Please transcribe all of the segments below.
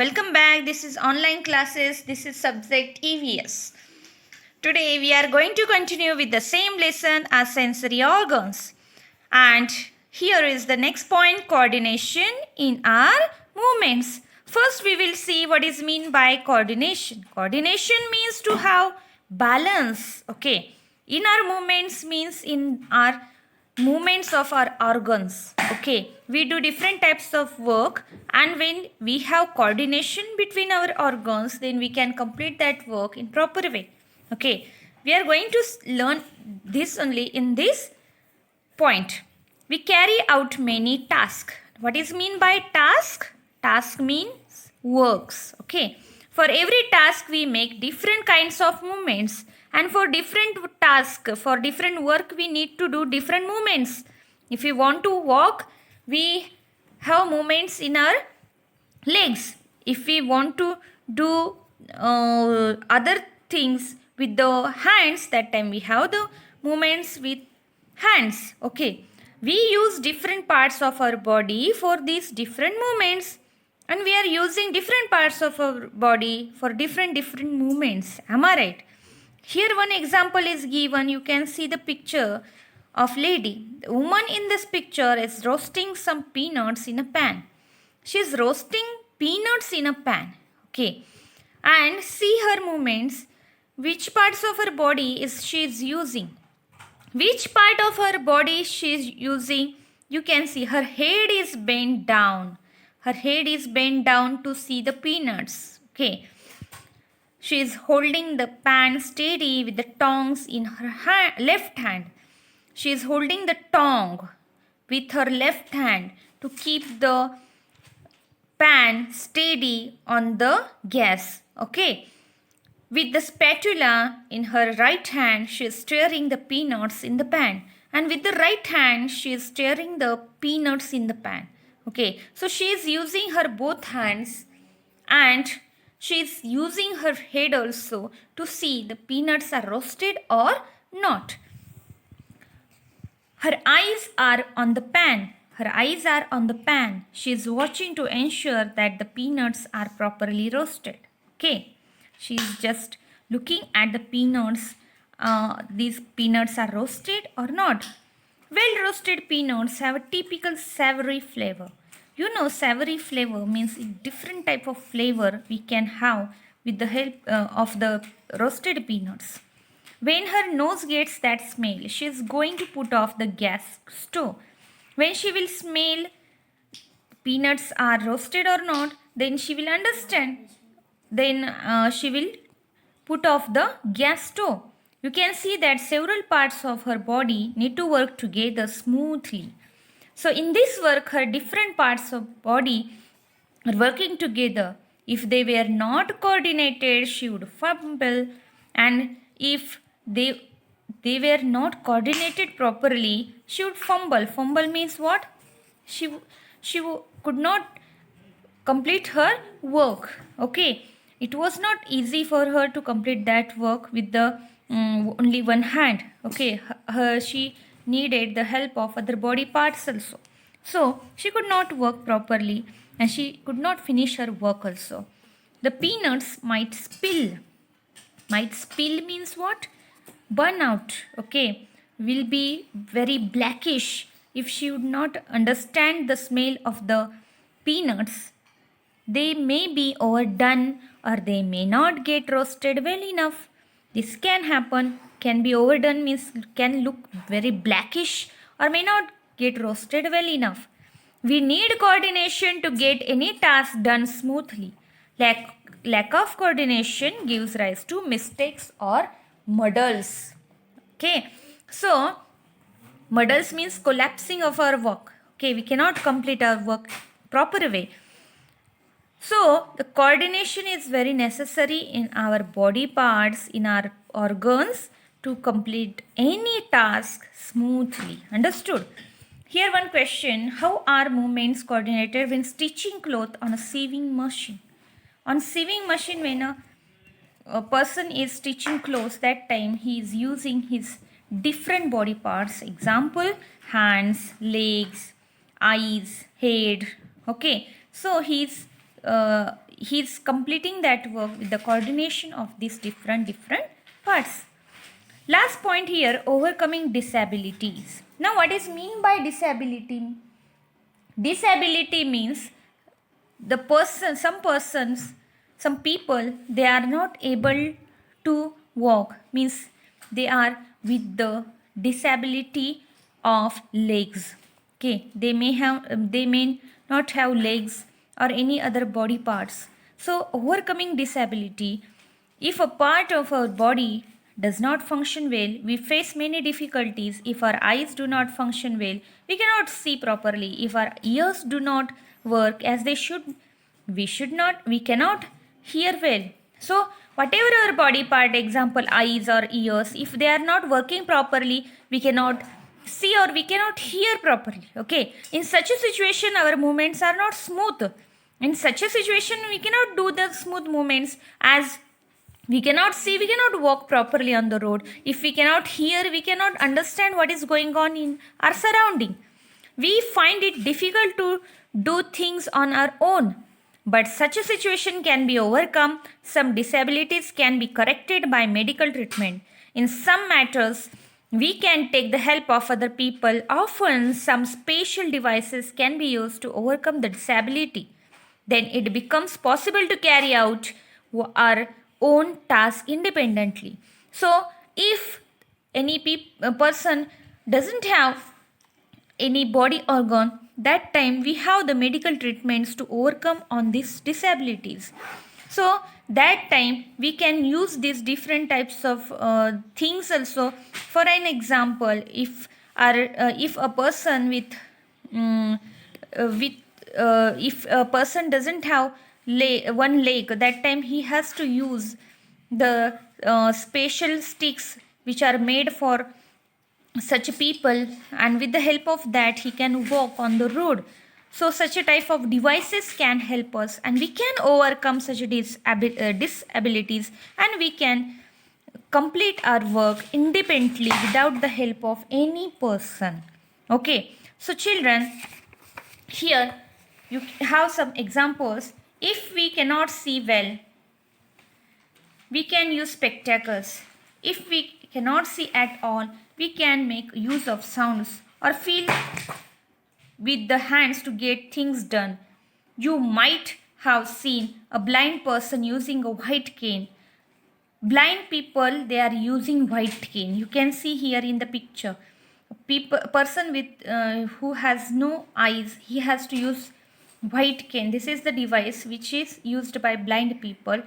Welcome back. This is online classes. This is subject EVS. Today we are going to continue with the same lesson as sensory organs. And here is the next point, coordination in our movements. First we will see what is meant by coordination. Coordination means to have balance. Okay. In our movements means in our movements of our organs. Okay, we do different types of work, and when we have coordination between our organs, then we can complete that work in proper way. Okay, we are going to learn this only in this point. We carry out many tasks. What is mean by task? Task means works. Okay, for every task we make different kinds of movements, and for different task, for different work, we need to do different movements. If we want to walk, we have movements in our legs. If we want to do other things with the hands, that time we have the movements with hands. Okay, we use different parts of our body for these different movements, and we are using different parts of our body for different movements. Am I right? Here one example is given. You can see the picture of lady. The woman in this picture is roasting some peanuts in a pan. She is roasting peanuts in a pan. Okay. And see her movements. Which parts of her body is she is using? Which part of her body she is using? You can see her head is bent down. Her head is bent down to see the peanuts. Okay. She is holding the pan steady with the tongs in her left hand. She is holding the tong with her left hand to keep the pan steady on the gas. Okay. With the spatula in her right hand, she is stirring the peanuts in the pan. And with the right hand, she is stirring the peanuts in the pan. Okay. So she is using her both hands, and she is using her head also to see the peanuts are roasted or not. Her eyes are on the pan. Her eyes are on the pan. She is watching to ensure that the peanuts are properly roasted. Okay. She is just looking at the peanuts. These peanuts are roasted or not. Well roasted peanuts have a typical savory flavor. You know, savory flavor means different type of flavor we can have with the help of the roasted peanuts. When her nose gets that smell, she is going to put off the gas stove. When she will smell peanuts are roasted or not, then she will understand. Then she will put off the gas stove. You can see that several parts of her body need to work together smoothly. So in this work, her different parts of body are working together. If they were not coordinated, she would fumble. And if they were not coordinated properly, she would fumble. Fumble means what? She could not complete her work. Okay. It was not easy for her to complete that work with the only one hand. Okay. She needed the help of other body parts also. So she could not work properly, and she could not finish her work also. The peanuts might spill. Might spill means what? Burn out. Okay. Will be very blackish if she would not understand the smell of the peanuts. They may be overdone, or they may not get roasted well enough. This can happen. Can be overdone means can look very blackish or may not get roasted well enough. We need coordination to get any task done smoothly. Lack of coordination gives rise to mistakes or muddles. Okay. So, muddles means collapsing of our work. Okay. We cannot complete our work proper way. So, the coordination is very necessary in our body parts, in our organs to complete any task smoothly. Understood? Here one question, how are movements coordinated when stitching cloth on a sewing machine? On sewing machine, when a person is stitching clothes, that time he is using his different body parts. Example, hands, legs, eyes, head. Okay. So he is he's completing that work with the coordination of these different parts. Last point here, overcoming disabilities. Now what is mean by disability? Disability means some people, they are not able to walk, means they are with the disability of legs. Okay, they may not have legs or any other body parts. So overcoming disability, if a part of our body does not function well, we face many difficulties. If our eyes do not function well, we cannot see properly. If our ears do not work as they should, we cannot hear well. So whatever our body part, example eyes or ears, if they are not working properly, we cannot see or we cannot hear properly. Okay, in such a situation our movements are not smooth. In such a situation we cannot do the smooth movements, as we cannot see, we cannot walk properly on the road. If we cannot hear, we cannot understand what is going on in our surrounding. We find it difficult to do things on our own. But such a situation can be overcome. Some disabilities can be corrected by medical treatment. In some matters, we can take the help of other people. Often, some special devices can be used to overcome the disability. Then it becomes possible to carry out our own task independently. So, if any person doesn't have any body organ, that time we have the medical treatments to overcome on these disabilities. So that time we can use these different types of things also. For an example, if a person if a person doesn't have one leg, that time he has to use the special sticks which are made for such people, and with the help of that he can walk on the road. So such a type of devices can help us, and we can overcome such disabilities, and we can complete our work independently without the help of any person. Okay, so children, here you have some examples. If we cannot see well, we can use spectacles. If we cannot see at all, we can make use of sounds or feel with the hands to get things done. You might have seen a blind person using a white cane. Blind people, they are using white cane. You can see here in the picture. A person with who has no eyes, he has to use white cane. This is the device which is used by blind people.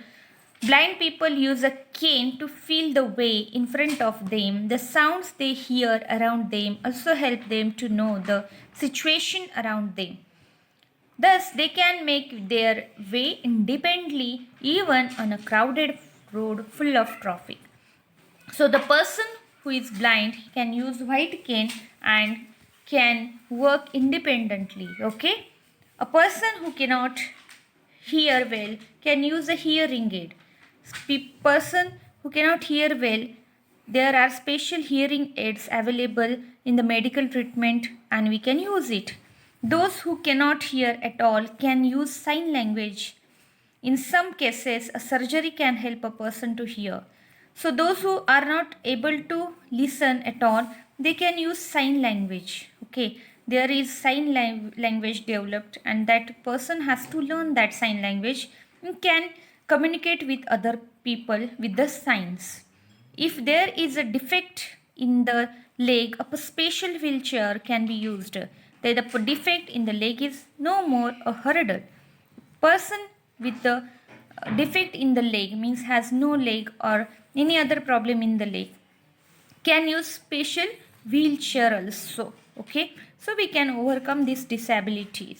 Blind people use a cane to feel the way in front of them. The sounds they hear around them also help them to know the situation around them. Thus, they can make their way independently even on a crowded road full of traffic. So, the person who is blind can use white cane and can work independently. Okay? A person who cannot hear well can use a hearing aid. Person who cannot hear well, there are special hearing aids available in the medical treatment, and we can use it. Those who cannot hear at all can use sign language. In some cases, a surgery can help a person to hear. So those who are not able to listen at all, they can use sign language. Okay, there is sign language developed, and that person has to learn that sign language and can communicate with other people with the signs. If there is a defect in the leg, a special wheelchair can be used. The defect in the leg is no more a hurdle. Person with the defect in the leg, means has no leg or any other problem in the leg, can use special wheelchair also. Okay, so we can overcome these disabilities.